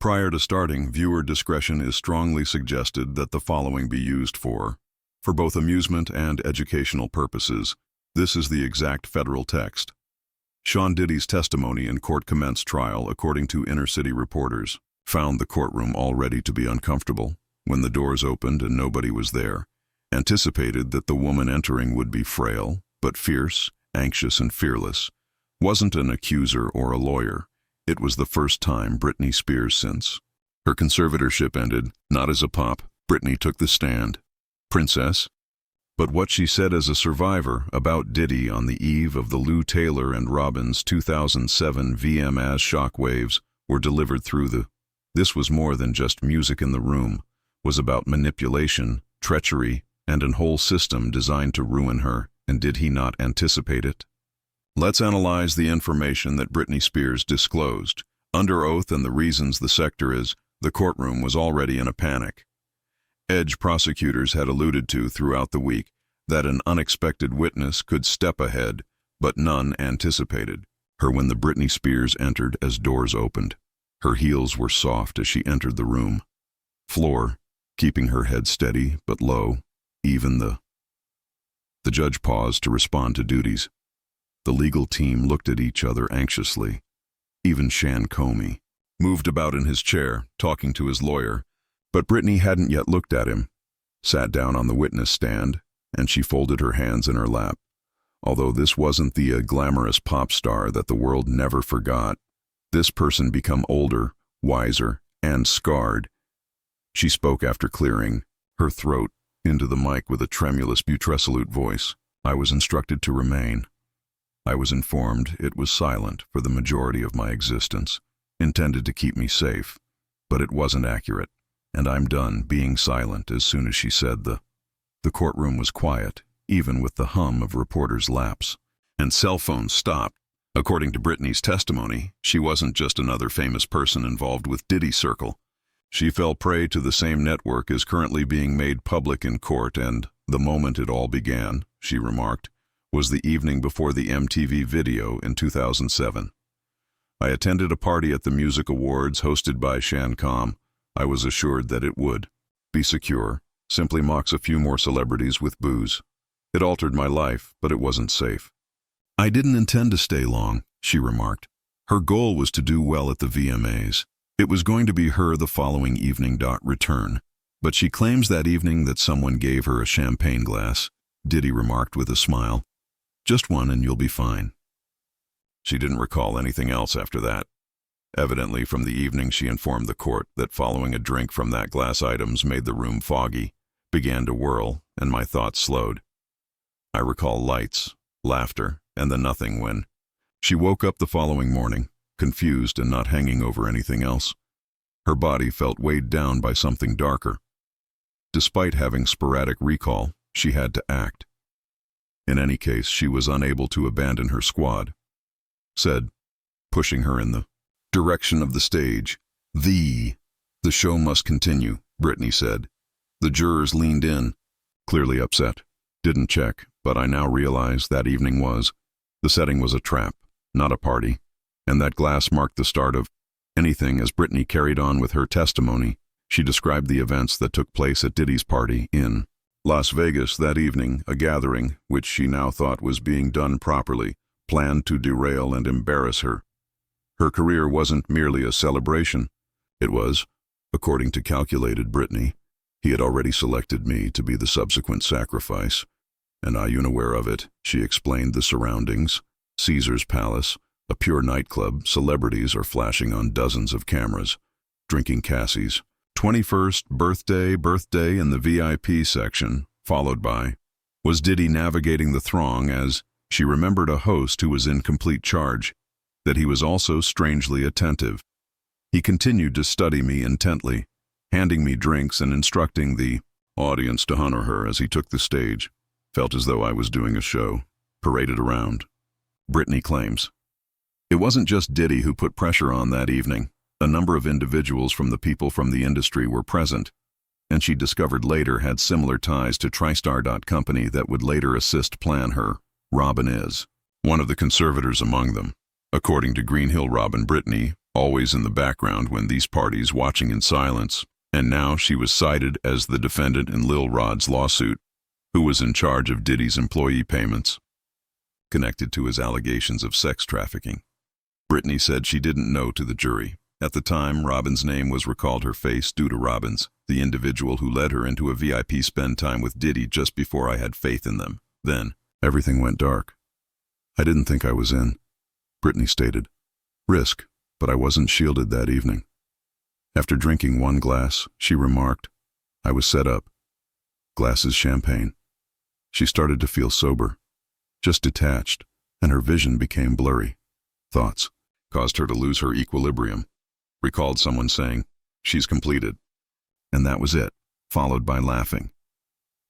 Prior to starting, viewer discretion is strongly suggested that the following be used for both amusement and educational purposes. This is the exact federal text. Sean Diddy's testimony in court commenced trial, according to inner-city reporters, found the courtroom already to be uncomfortable when the doors opened and nobody was there. Anticipated that the woman entering would be frail, but fierce, anxious, and fearless. Wasn't an accuser or a lawyer. It was the first time Britney Spears since her conservatorship ended, not as a pop. Britney took the stand. Princess. But what she said as a survivor about Diddy on the eve of the Lou Taylor and Robbins 2007 VM as shockwaves were delivered through this was more than just music in the room, was about manipulation, treachery, and an whole system designed to ruin her, and did he not anticipate it? Let's analyze the information that Britney Spears disclosed. Under oath and the reasons the sector is, the courtroom was already in a panic. Edge prosecutors had alluded to throughout the week that an unexpected witness could step ahead, but none anticipated her when the Britney Spears entered as doors opened. Her heels were soft as she entered the room. Floor, keeping her head steady but low, even the judge paused to respond to duties. The legal team looked at each other anxiously. Even Shan Comey moved about in his chair, talking to his lawyer, but Britney hadn't yet looked at him. Sat down on the witness stand, and she folded her hands in her lap. Although this wasn't the glamorous pop star that the world never forgot, this person become older, wiser, and scarred. She spoke after clearing her throat into the mic with a tremulous, resolute voice. I was instructed to remain. I was informed it was silent for the majority of my existence, intended to keep me safe, but it wasn't accurate, and I'm done being silent as soon as she said the courtroom was quiet, even with the hum of reporters' laps, and cell phones stopped. According to Britney's testimony, she wasn't just another famous person involved with Diddy Circle. She fell prey to the same network as currently being made public in court, and the moment it all began, she remarked, was the evening before the MTV video in 2007. I attended a party at the Music Awards hosted by Shan Comey. I was assured that it would be secure, simply mocks a few more celebrities with booze. It altered my life, but it wasn't safe. I didn't intend to stay long, she remarked. Her goal was to do well at the VMAs. It was going to be her the following evening. Return. But she claims that evening that someone gave her a champagne glass, Diddy remarked with a smile. Just one and you'll be fine. She didn't recall anything else after that. Evidently, from the evening she informed the court that following a drink from that glass items made the room foggy, began to whirl, and my thoughts slowed. I recall lights, laughter, and then nothing when she woke up the following morning, confused and not hanging over anything else. Her body felt weighed down by something darker. Despite having sporadic recall, she had to act. In any case, she was unable to abandon her squad. Said, pushing her in the direction of the stage, The show must continue, Britney said. The jurors leaned in, clearly upset. Didn't check, but I now realize that evening the setting was a trap, not a party, and that glass marked the start of anything. As Britney carried on with her testimony, she described the events that took place at Diddy's party in Las Vegas that evening, a gathering which she now thought was being done properly, planned to derail and embarrass her. Her career wasn't merely a celebration. It was, according to calculated Britney, he had already selected me to be the subsequent sacrifice. And I, unaware of it, she explained the surroundings. Caesar's Palace, a pure nightclub, celebrities are flashing on dozens of cameras, drinking Cassie's 21st birthday in the VIP section, followed by, was Diddy navigating the throng as she remembered a host who was in complete charge, that he was also strangely attentive. He continued to study me intently, handing me drinks and instructing the audience to honor her as he took the stage. Felt as though I was doing a show, paraded around. Britney claims. It wasn't just Diddy who put pressure on that evening. A number of individuals from the people from the industry were present, and she discovered later had similar ties to TriStar. Company that would later assist plan her. Robin is one of the conservators among them. According to Green Hill Robin, Britney always in the background when these parties watching in silence, and now she was cited as the defendant in Lil Rod's lawsuit, who was in charge of Diddy's employee payments, connected to his allegations of sex trafficking. Britney said she didn't know to the jury. At the time, Robin's name was recalled her face due to Robbins, the individual who led her into a VIP spend time with Diddy just before I had faith in them. Then, everything went dark. I didn't think I was in, Britney stated. Risk, but I wasn't shielded that evening. After drinking one glass, she remarked, I was set up. Glasses champagne. She started to feel sober, just detached, and her vision became blurry. Thoughts caused her to lose her equilibrium. Recalled someone saying, she's completed. And that was it, followed by laughing.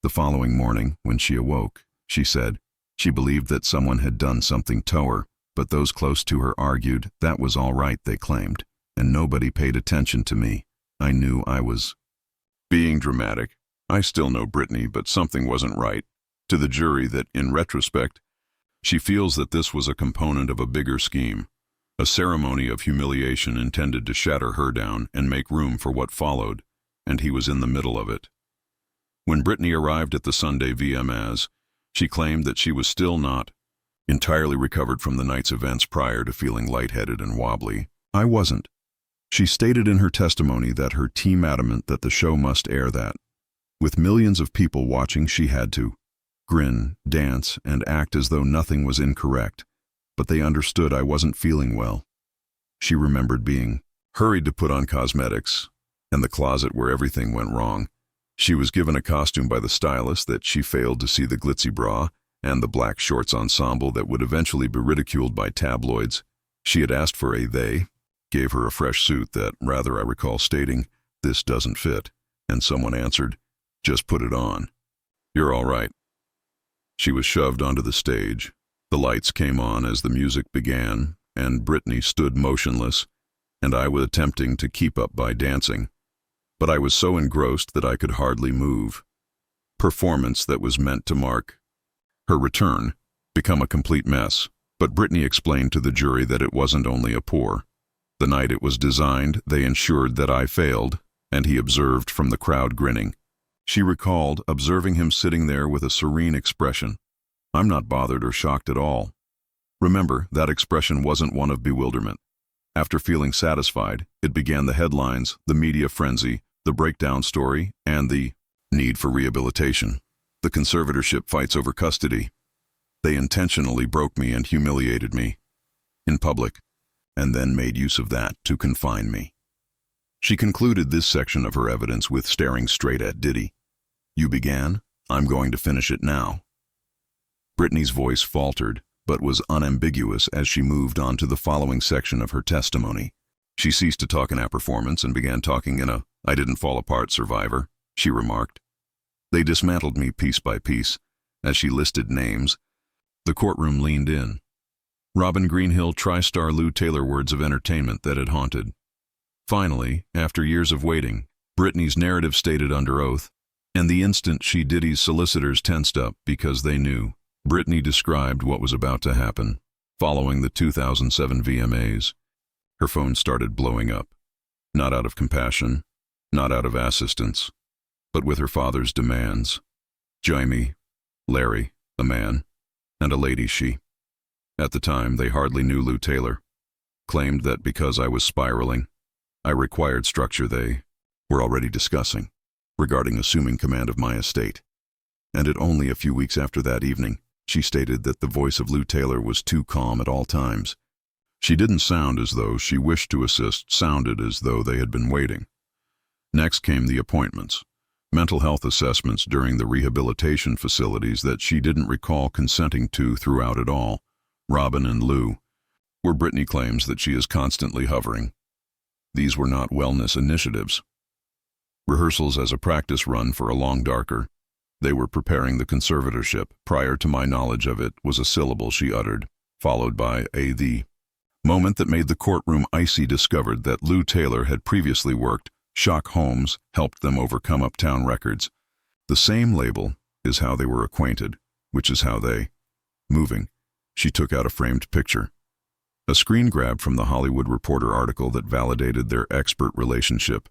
The following morning, when she awoke, she said she believed that someone had done something to her, but those close to her argued that was all right, they claimed, and nobody paid attention to me. I knew I was being dramatic. I still know Britney, but something wasn't right. To the jury that, in retrospect, she feels that this was a component of a bigger scheme, a ceremony of humiliation intended to shatter her down and make room for what followed, and he was in the middle of it. When Britney arrived at the Sunday VMAs, she claimed that she was still not entirely recovered from the night's events prior to feeling lightheaded and wobbly. I wasn't. She stated in her testimony that her team adamant that the show must air that. With millions of people watching, she had to grin, dance, and act as though nothing was incorrect, but they understood I wasn't feeling well. She remembered being hurried to put on cosmetics, and the closet where everything went wrong. She was given a costume by the stylist that she failed to see the glitzy bra and the black shorts ensemble that would eventually be ridiculed by tabloids. She had asked for they gave her a fresh suit that, rather, I recall stating, this doesn't fit, and someone answered, just put it on. You're all right. She was shoved onto the stage. The lights came on as the music began, and Britney stood motionless, and I was attempting to keep up by dancing. But I was so engrossed that I could hardly move. Performance that was meant to mark her return become a complete mess, but Britney explained to the jury that it wasn't only a pour. The night it was designed, they ensured that I failed, and he observed from the crowd grinning. She recalled observing him sitting there with a serene expression. I'm not bothered or shocked at all. Remember, that expression wasn't one of bewilderment. After feeling satisfied, it began the headlines, the media frenzy, the breakdown story, and the need for rehabilitation. The conservatorship fights over custody. They intentionally broke me and humiliated me in public, and then made use of that to confine me. She concluded this section of her evidence with staring straight at Diddy. You began, I'm going to finish it now. Britney's voice faltered, but was unambiguous as she moved on to the following section of her testimony. She ceased to talk in our performance and began talking in a I didn't fall apart survivor, she remarked. They dismantled me piece by piece. As she listed names, the courtroom leaned in. Robin Greenhill, TriStar, Lou Taylor, words of entertainment that had haunted. Finally, after years of waiting, Britney's narrative stated under oath, and the instant she Diddy's solicitors tensed up because they knew. Britney described what was about to happen. Following the 2007 VMAs, her phone started blowing up. Not out of compassion, not out of assistance, but with her father's demands. Jamie, Larry, a man, and a lady she. At the time, they hardly knew Lou Taylor. Claimed that because I was spiraling, I required structure they were already discussing regarding assuming command of my estate. And it only a few weeks after that evening, she stated that the voice of Lou Taylor was too calm at all times. She didn't sound as though she wished to assist, sounded as though they had been waiting. Next came the appointments, mental health assessments during the rehabilitation facilities that she didn't recall consenting to throughout it all. Robin and Lou, where Britney claims that she is constantly hovering. These were not wellness initiatives. Rehearsals as a practice run for a long darker. They were preparing the conservatorship. Prior to my knowledge of it was a syllable she uttered, followed by the moment that made the courtroom icy. Discovered that Lou Taylor had previously worked. Shock Holmes helped them overcome Uptown Records. The same label is how they were acquainted, which is how they, moving. She took out a framed picture. A screen grab from the Hollywood Reporter article that validated their expert relationship.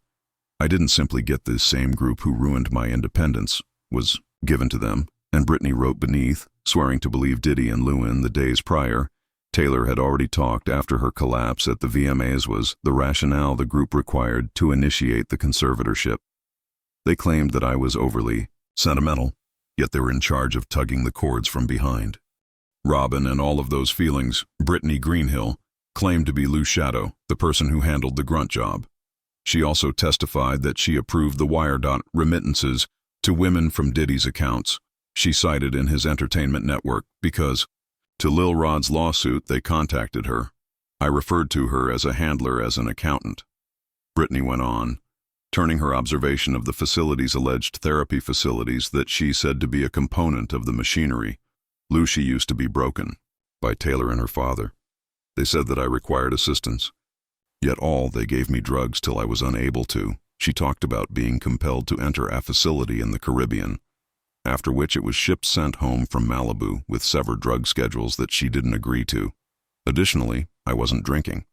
I didn't simply get the same group who ruined my independence was given to them, and Britney wrote beneath, swearing to believe Diddy and Lewin the days prior. Taylor had already talked after her collapse at the VMAs was the rationale the group required to initiate the conservatorship. They claimed that I was overly sentimental, yet they were in charge of tugging the cords from behind. Robin and all of those feelings, Brittany Greenhill, claimed to be Lou Shadow, the person who handled the grunt job. She also testified that she approved the wire remittances to women from Diddy's accounts she cited in his entertainment network because, to Lil Rod's lawsuit, they contacted her. I referred to her as a handler as an accountant. Brittany went on, turning her observation of the facility's alleged therapy facilities that she said to be a component of the machinery. Lucy used to be broken by Taylor and her father. They said that I required assistance. Yet they gave me drugs till I was unable to. She talked about being compelled to enter a facility in the Caribbean, after which it was shipped sent home from Malibu with severed drug schedules that she didn't agree to. Additionally, I wasn't drinking.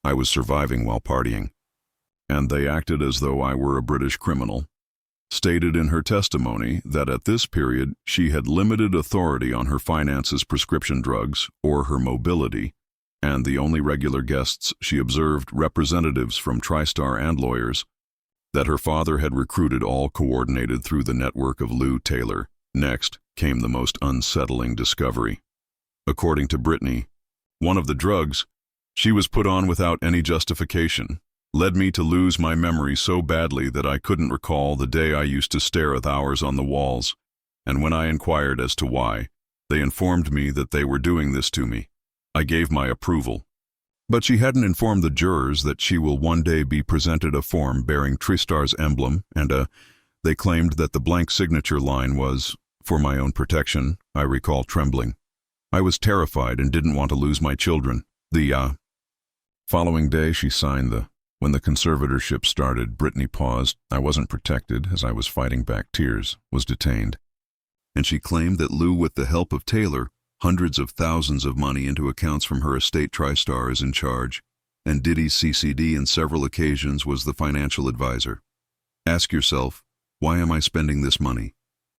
I was surviving while partying. And they acted as though I were a British criminal. Stated in her testimony that at this period she had limited authority on her finances, prescription drugs, or her mobility, and the only regular guests she observed representatives from TriStar and lawyers, that her father had recruited all coordinated through the network of Lou Taylor. Next came the most unsettling discovery. According to Britney, one of the drugs she was put on without any justification led me to lose my memory so badly that I couldn't recall the day I used to stare at hours on the walls, and when I inquired as to why, they informed me that they were doing this to me. I gave my approval. But she hadn't informed the jurors that she will one day be presented a form bearing TriStar's emblem, and they claimed that the blank signature line was, "For my own protection." I recall trembling. I was terrified and didn't want to lose my children. The following day she signed When the conservatorship started, Britney paused. I wasn't protected, as I was fighting back tears, was detained. And she claimed that Lou, with the help of Taylor, hundreds of thousands of money into accounts from her estate TriStar is in charge, and Diddy's CCD in several occasions was the financial advisor. Ask yourself, why am I spending this money?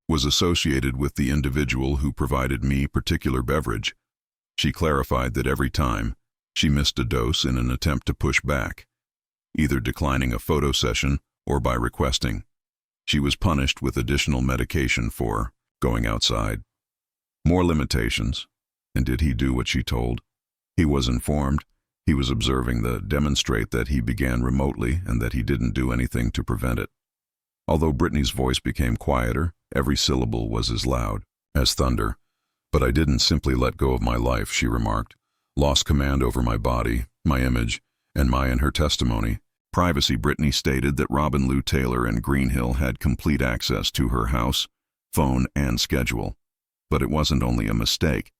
Was associated with the individual who provided me particular beverage. She clarified that every time, she missed a dose in an attempt to push back, either declining a photo session or by requesting. She was punished with additional medication for going outside. More limitations. And did he do what she told? He was informed. He was observing demonstrate that he began remotely and that he didn't do anything to prevent it. Although Britney's voice became quieter, every syllable was as loud as thunder. But I didn't simply let go of my life, she remarked. Lost command over my body, my image, and in her testimony, privacy. Britney stated that Robin Lou Taylor and Greenhill had complete access to her house, phone, and schedule. But it wasn't only a mistake.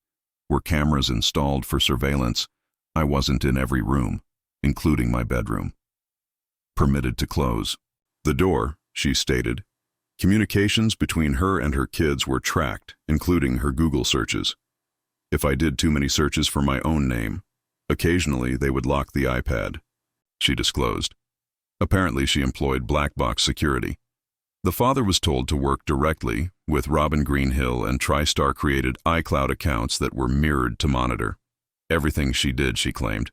Were cameras installed for surveillance, I wasn't in every room, including my bedroom. Permitted to close the door, she stated. Communications between her and her kids were tracked, including her Google searches. If I did too many searches for my own name, occasionally they would lock the iPad, she disclosed. Apparently she employed black box security. The father was told to work directly with Robin Greenhill, and TriStar created iCloud accounts that were mirrored to monitor everything she did, she claimed.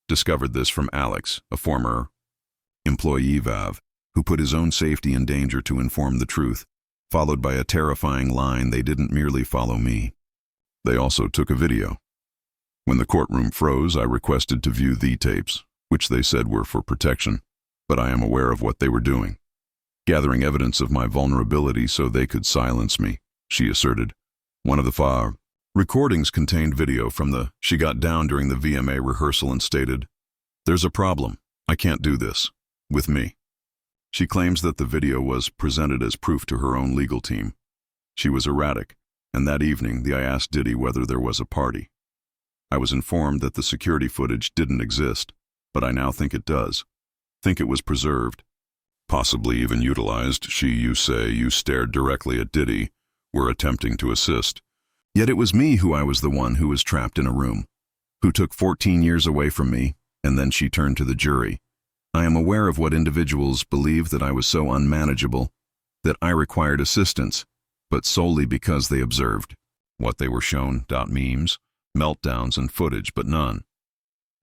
Discovered this from Alex, a former employee Vav, who put his own safety in danger to inform the truth, followed by a terrifying line: they didn't merely follow me. They also took a video. When the courtroom froze, I requested to view the tapes, which they said were for protection, but I am aware of what they were doing. Gathering evidence of my vulnerability so they could silence me, she asserted. One of the recordings contained video from she got down during the VMA rehearsal and stated, "There's a problem. I can't do this. With me." She claims that the video was presented as proof to her own legal team. She was erratic, and that evening I asked Diddy whether there was a party. I was informed that the security footage didn't exist, but I now think it does. Think it was preserved. Possibly even utilized. You say you stared directly at Diddy, were attempting to assist. Yet it was me who I was the one who was trapped in a room. who took 14 years away from me, and then she turned to the jury. I am aware of what individuals believe, that I was so unmanageable that I required assistance, but solely because they observed what they were shown. Memes, meltdowns, and footage, but none.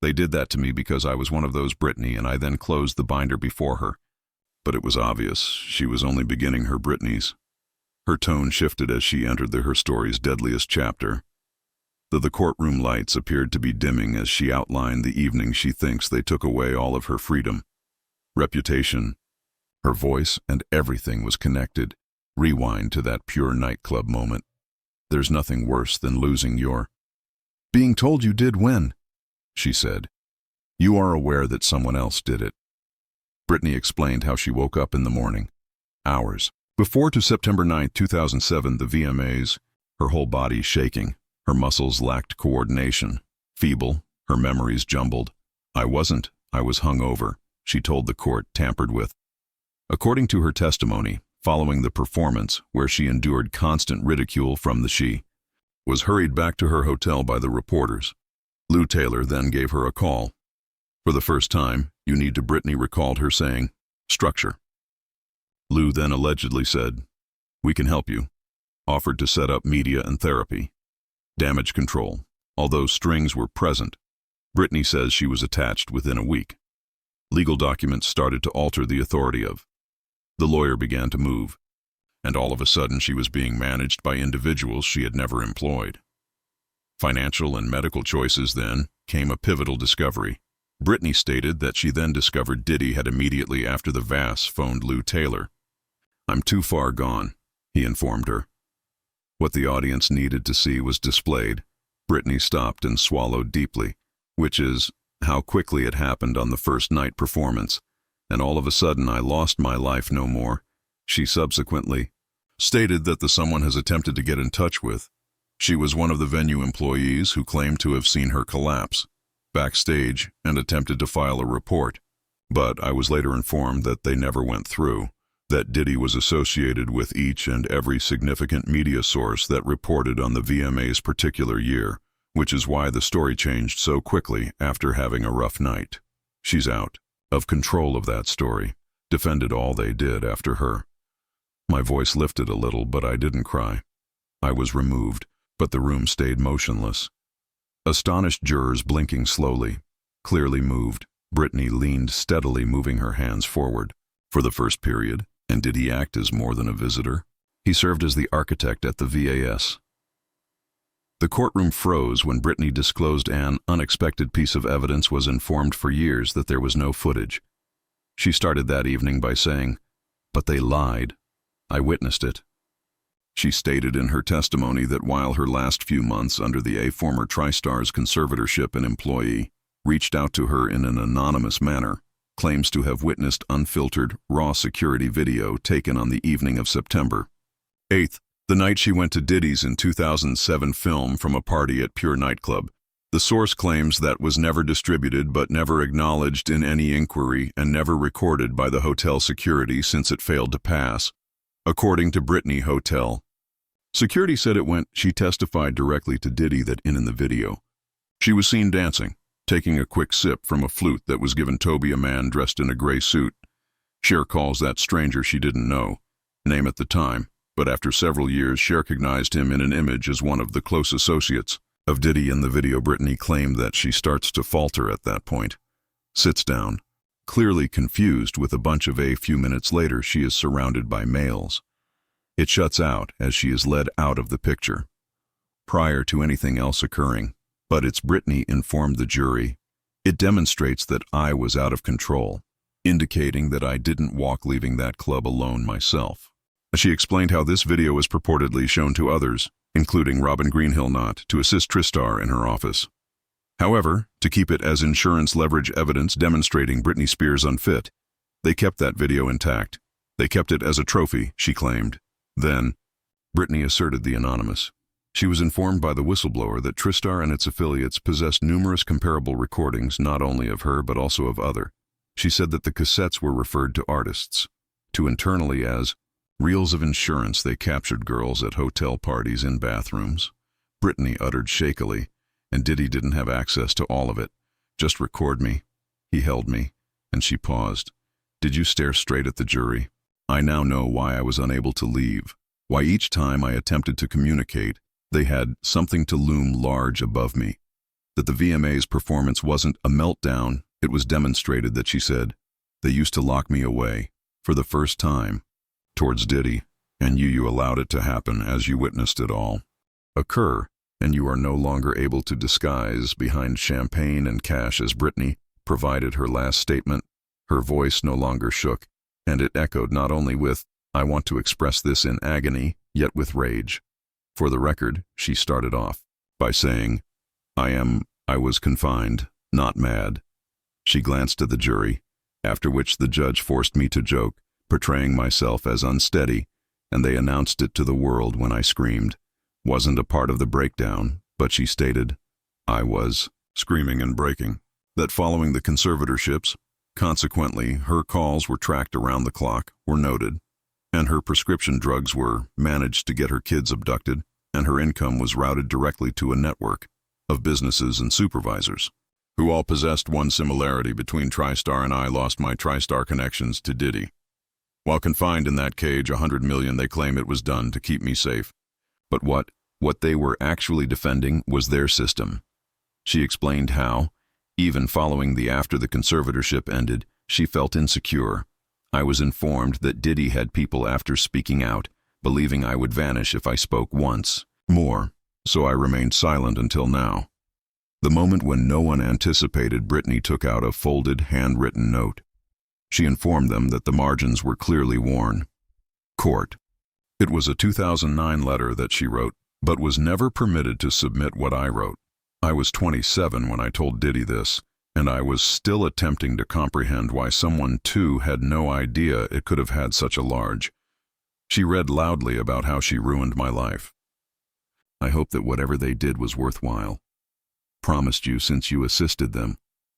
They did that to me because I was one of those Britney, and I then closed the binder before her. But it was obvious she was only beginning her Britneys. Her tone shifted as she entered her story's deadliest chapter. The courtroom lights appeared to be dimming as she outlined the evening she thinks they took away all of her freedom, reputation. Her voice and everything was connected. Rewind to that pure nightclub moment. There's nothing worse than losing your being told you did when, she said. You are aware that someone else did it. Britney explained how she woke up in the morning, hours before to September 9, 2007, the VMAs, her whole body shaking, her muscles lacked coordination, feeble, her memories jumbled. I was hungover, she told the court, tampered with. According to her testimony, following the performance, where she endured constant ridicule from the she was hurried back to her hotel by the reporters. Lou Taylor then gave her a call. For the first time, Britney recalled her saying, structure. Lou then allegedly said, we can help you. Offered to set up media and therapy. Damage control. Although strings were present, Britney says she was attached within a week. Legal documents started to alter the authority of. The lawyer began to move, and all of a sudden she was being managed by individuals she had never employed. Financial and medical choices. Then came a pivotal discovery. Britney stated that she then discovered Diddy had immediately after the VAS phoned Lou Taylor. I'm too far gone, he informed her. What the audience needed to see was displayed. Britney stopped and swallowed deeply, which is how quickly it happened on the first night performance, and all of a sudden I lost my life no more. She subsequently stated that the someone has attempted to get in touch with. She was one of the venue employees who claimed to have seen her collapse backstage and attempted to file a report, but I was later informed that they never went through, that Diddy was associated with each and every significant media source that reported on the VMA's particular year, which is why the story changed so quickly after having a rough night. She's out of control of that story, defended all they did after her. My voice lifted a little, but I didn't cry. I was removed, but the room stayed motionless. Astonished jurors blinking slowly, clearly moved. Britney leaned steadily, moving her hands forward. For the first period, and did he act as more than a visitor? He served as the architect at the VAS. The courtroom froze when Britney disclosed an unexpected piece of evidence. Was informed for years that there was no footage. She started that evening by saying, but they lied. I witnessed it. She stated in her testimony that while her last few months under the former TriStar's conservatorship, an employee reached out to her in an anonymous manner, claims to have witnessed unfiltered, raw security video taken on the evening of September 8th, the night she went to Diddy's in 2007 film from a party at Pure Nightclub. The source claims that was never distributed but never acknowledged in any inquiry and never recorded by the hotel security since it failed to pass. According to Britney Hotel security said it went. She testified directly to Diddy that in the video, she was seen dancing, taking a quick sip from a flute that was given Toby, a man dressed in a gray suit. Cher calls that stranger she didn't know, name at the time, but after several years Cher recognized him in an image as one of the close associates of Diddy in the video. Britney claimed that she starts to falter at that point, sits down, clearly confused with a bunch of a few minutes later she is surrounded by males. It shuts out as she is led out of the picture, prior to anything else occurring. But it's Britney informed the jury. It demonstrates that I was out of control, indicating that I didn't walk leaving that club alone myself. She explained how this video was purportedly shown to others, including Robin Greenhill, not to assist TriStar in her office. However, to keep it as insurance leverage evidence demonstrating Britney Spears unfit, they kept that video intact. They kept it as a trophy, she claimed. Then, Britney asserted the anonymous. She was informed by the whistleblower that TriStar and its affiliates possessed numerous comparable recordings, not only of her but also of other. She said that the cassettes were referred to artists, to internally as reels of insurance. They captured girls at hotel parties in bathrooms. Britney uttered shakily, and Diddy didn't have access to all of it. Just record me. He held me, and she paused. Did you stare straight at the jury? I now know why I was unable to leave, why each time I attempted to communicate, they had something to loom large above me. That the VMA's performance wasn't a meltdown, it was demonstrated that she said, they used to lock me away, for the first time, towards Diddy, and you allowed it to happen as you witnessed it all occur, and you are no longer able to disguise behind champagne and cash as Britney provided her last statement. Her voice no longer shook, and it echoed not only with, I want to express this in agony, yet with rage. For the record, she started off by saying, I was confined, not mad. She glanced at the jury, after which the judge forced me to joke, portraying myself as unsteady, and they announced it to the world when I screamed. Wasn't a part of the breakdown, but she stated, I was screaming and breaking. That following the conservatorships, consequently, her calls were tracked around the clock, were noted, and her prescription drugs were managed to get her kids abducted, and her income was routed directly to a network of businesses and supervisors, who all possessed one similarity between TriStar and I lost my TriStar connections to Diddy. While confined in that cage, $100 million, they claim it was done to keep me safe. But what they were actually defending was their system. She explained how, even following after the conservatorship ended, she felt insecure. I was informed that Diddy had people after speaking out, believing I would vanish if I spoke once more, so I remained silent until now. The moment when no one anticipated, Britney took out a folded, handwritten note. She informed them that the margins were clearly worn. Court. It was a 2009 letter that she wrote, but was never permitted to submit what I wrote. I was 27 when I told Diddy this, and I was still attempting to comprehend why someone too had no idea it could have had such a large. She read loudly about how she ruined my life. I hope that whatever they did was worthwhile. Promised you since you assisted them.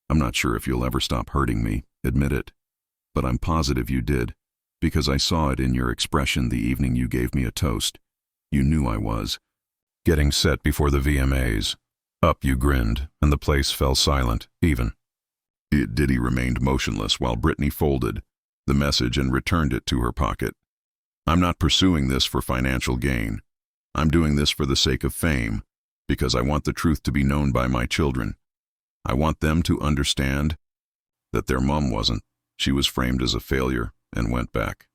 I'm not sure if you'll ever stop hurting me, admit it. But I'm positive you did, because I saw it in your expression the evening you gave me a toast. You knew I was getting set before the VMAs. Up you grinned, and the place fell silent, even. Diddy remained motionless while Britney folded the message and returned it to her pocket. I'm not pursuing this for financial gain. I'm doing this for the sake of fame, because I want the truth to be known by my children. I want them to understand that their mom wasn't. She was framed as a failure and went back.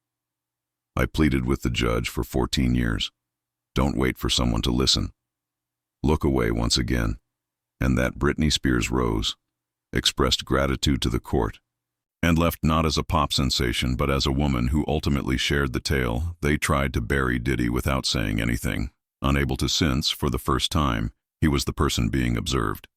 I pleaded with the judge for 14 years. Don't wait for someone to listen. Look away once again. And that Britney Spears rose, expressed gratitude to the court, and left not as a pop sensation but as a woman who ultimately shared the tale. They tried to bury Diddy without saying anything, unable to since, for the first time, he was the person being observed.